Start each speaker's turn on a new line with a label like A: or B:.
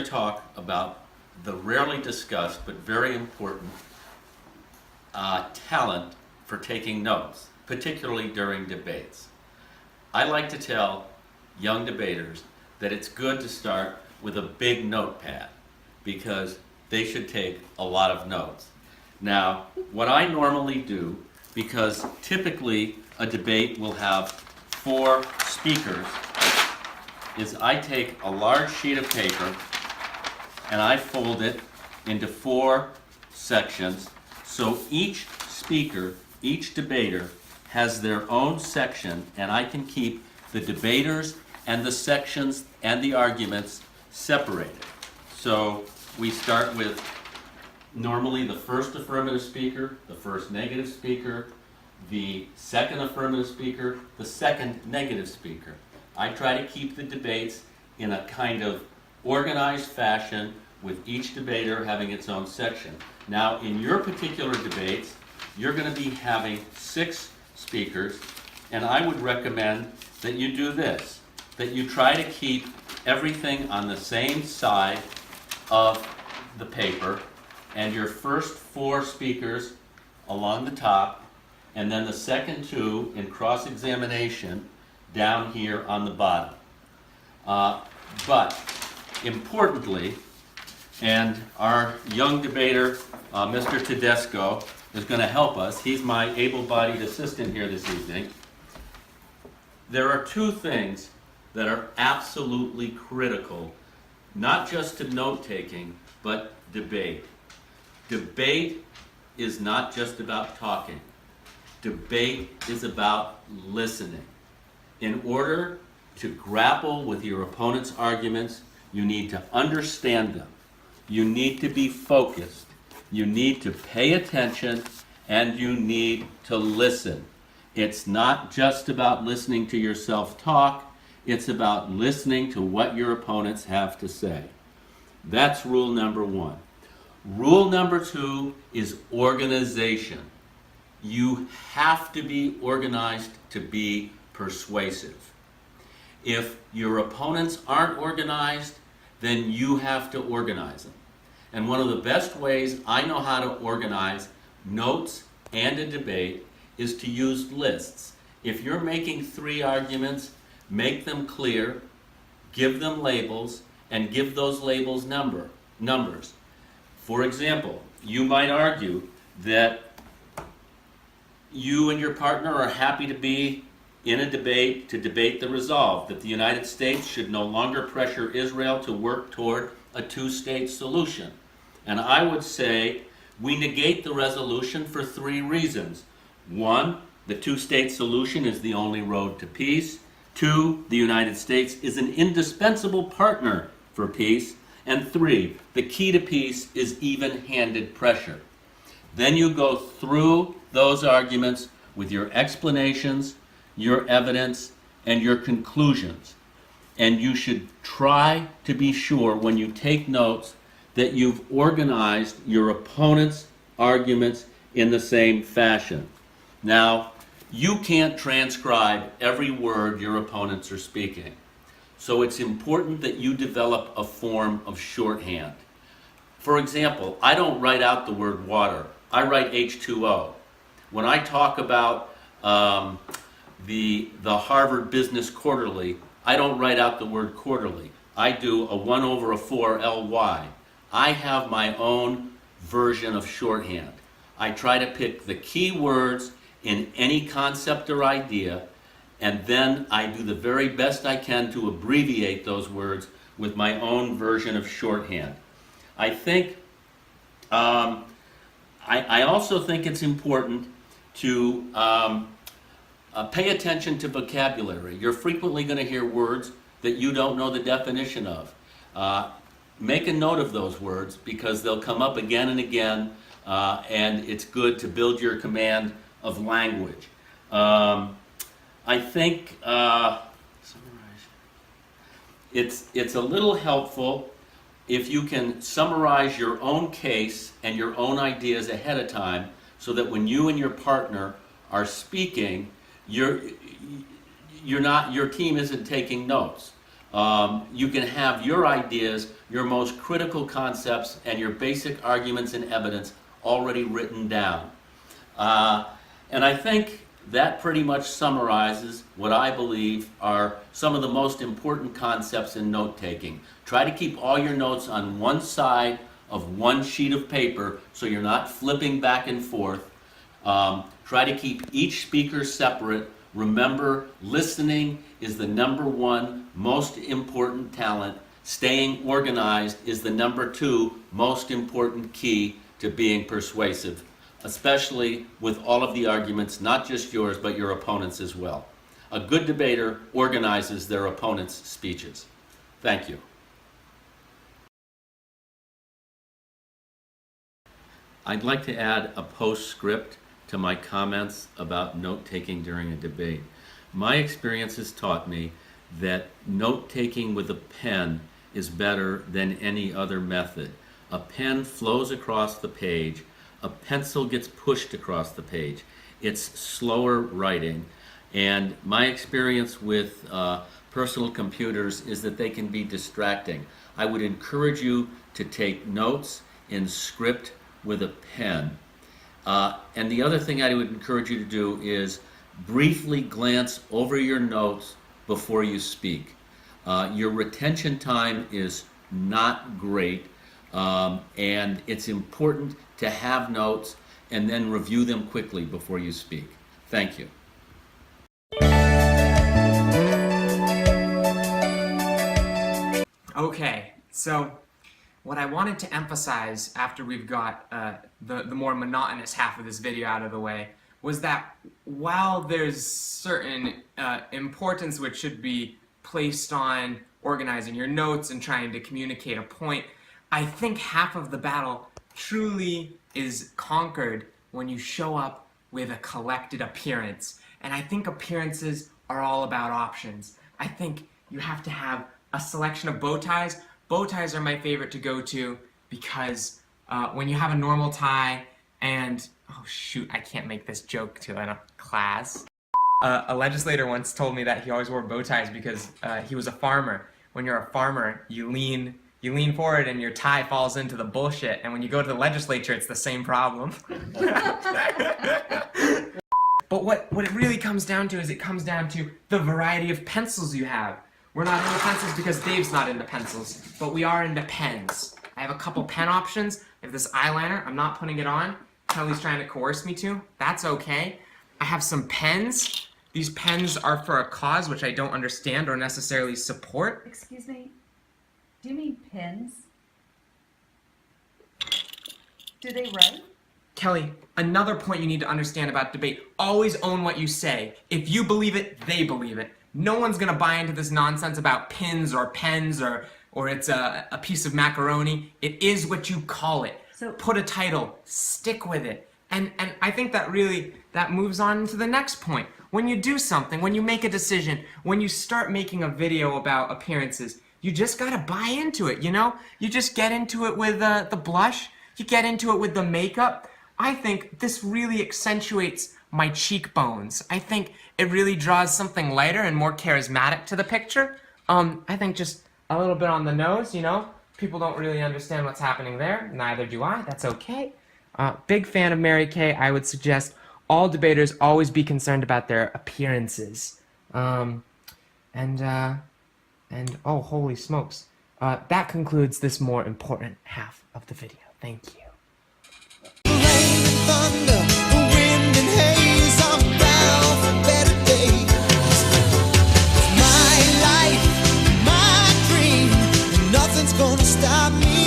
A: talk about the rarely discussed but very important talent for taking notes, particularly during debates. I like to tell young debaters that it's good to start with a big notepad because they should take a lot of notes. Now, what I normally do, because typically a debate will have 4 speakers, is I take a large sheet of paper and I fold it into 4 sections, so each speaker, each debater has their own section, and I can keep the debaters and the sections and the arguments separated. So we start with normally the first affirmative speaker, the first negative speaker, the second affirmative speaker, the second negative speaker. I try to keep the debates in a kind of organized fashion with each debater having its own section. Now, in your particular debates, you're going to be having 6 speakers, and I would recommend that you do this, that you try to keep everything on the same side of the paper, and your first 4 speakers along the top, and then the second 2 in cross-examination down here on the bottom. But importantly, and our young debater, Mr. Tedesco, is going to help us. He's my able-bodied assistant here this evening. There are 2 things that are absolutely critical, not just to note-taking, but debate. Debate is not just about talking. Debate is about listening. In order to grapple with your opponent's arguments, you need to understand them. You need to be focused. You need to pay attention, and you need to listen. It's not just about listening to yourself talk. It's about listening to what your opponents have to say. That's rule number 1. Rule number 2 is organization. You have to be organized to be persuasive. If your opponents aren't organized, then you have to organize them. And one of the best ways I know how to organize notes and a debate is to use lists. If you're making 3 arguments, make them clear, give them labels, and give those labels numbers. For example, you might argue that you and your partner are happy to be in a debate to debate the resolve that the United States should no longer pressure Israel to work toward a 2-state solution. And I would say we negate the resolution for 3 reasons. 1, the 2-state solution is the only road to peace. 2, the United States is an indispensable partner for peace. And 3, the key to peace is even-handed pressure. Then you go through those arguments with your explanations, your evidence, and your conclusions. And you should try to be sure when you take notes that you've organized your opponent's arguments in the same fashion. Now, you can't transcribe every word your opponents are speaking. So it's important that you develop a form of shorthand. For example, I don't write out the word water. I write H2O. When I talk about the Harvard Business Quarterly, I don't write out the word quarterly. I do a 1/4 LY. I have my own version of shorthand. I try to pick the key words in any concept or idea, and then I do the very best I can to abbreviate those words with my own version of shorthand. I think, I also think it's important to pay attention to vocabulary. You're frequently going to hear words that you don't know the definition of. Make a note of those words because they'll come up again and again, and it's good to build your command of language. I think it's a little helpful if you can summarize your own case and your own ideas ahead of time so that when you and your partner are speaking, your team isn't taking notes. You can have your ideas, your most critical concepts, and your basic arguments and evidence already written down. And I think that pretty much summarizes what I believe are some of the most important concepts in note-taking. Try to keep all your notes on one side of one sheet of paper so you're not flipping back and forth. Try to keep each speaker separate. Remember, listening is the #1 most important talent. Staying organized is the #2 most important key to being persuasive, especially with all of the arguments, not just yours, but your opponent's as well. A good debater organizes their opponent's speeches. Thank you. I'd like to add a postscript to my comments about note-taking during a debate. My experience has taught me that note-taking with a pen is better than any other method. A pen flows across the page. A pencil gets pushed across the page. It's slower writing. And my experience with personal computers is that they can be distracting. I would encourage you to take notes in script with a pen. And the other thing I would encourage you to do is briefly glance over your notes before you speak. Your retention time is not great, and it's important to have notes and then review them quickly before you speak. Thank you.
B: Okay, so what I wanted to emphasize after we've got the more monotonous half of this video out of the way was that while there's certain importance which should be placed on organizing your notes and trying to communicate a point, I think half of the battle truly is conquered when you show up with a collected appearance. And I think appearances are all about options. I think you have to have a selection of bow ties. Bow ties are my favorite to go to because when you have a normal tie and, oh shoot, I can't make this joke to a class. A legislator once told me that he always wore bow ties because he was a farmer. When you're a farmer, you lean forward and your tie falls into the bullshit, and when you go to the legislature, it's the same problem. But what it really comes down to is it comes down to the variety of pencils you have. We're not into pencils because Dave's not into pencils, but we are into pens. I have a couple pen options. I have this eyeliner. I'm not putting it on. Kelly's trying to coerce me to. That's okay. I have some pens. These pens are for a cause which I don't understand or necessarily support.
C: Excuse me, do you mean pins? Do they write?
B: Kelly, another point you need to understand about debate. Always own what you say. If you believe it, they believe it. No one's gonna buy into this nonsense about pins or pens or it's a piece of macaroni. It is what you call it. So put a title, stick with it. And I think that moves on to the next point. When you do something, when you make a decision, when you start making a video about appearances, you just gotta buy into it, you know? You just get into it with the blush, you get into it with the makeup. I think this really accentuates my cheekbones. I think it really draws something lighter and more charismatic to the picture. I think just a little bit on the nose, you know? People don't really understand what's happening there. Neither do I. That's okay. Big fan of Mary Kay. I would suggest all debaters always be concerned about their appearances. Oh, holy smokes. That concludes this more important half of the video. Thank you.
D: Rain and thunder, wind and haze, I'm bound for better days. My life, my dream, and nothing's gonna stop me.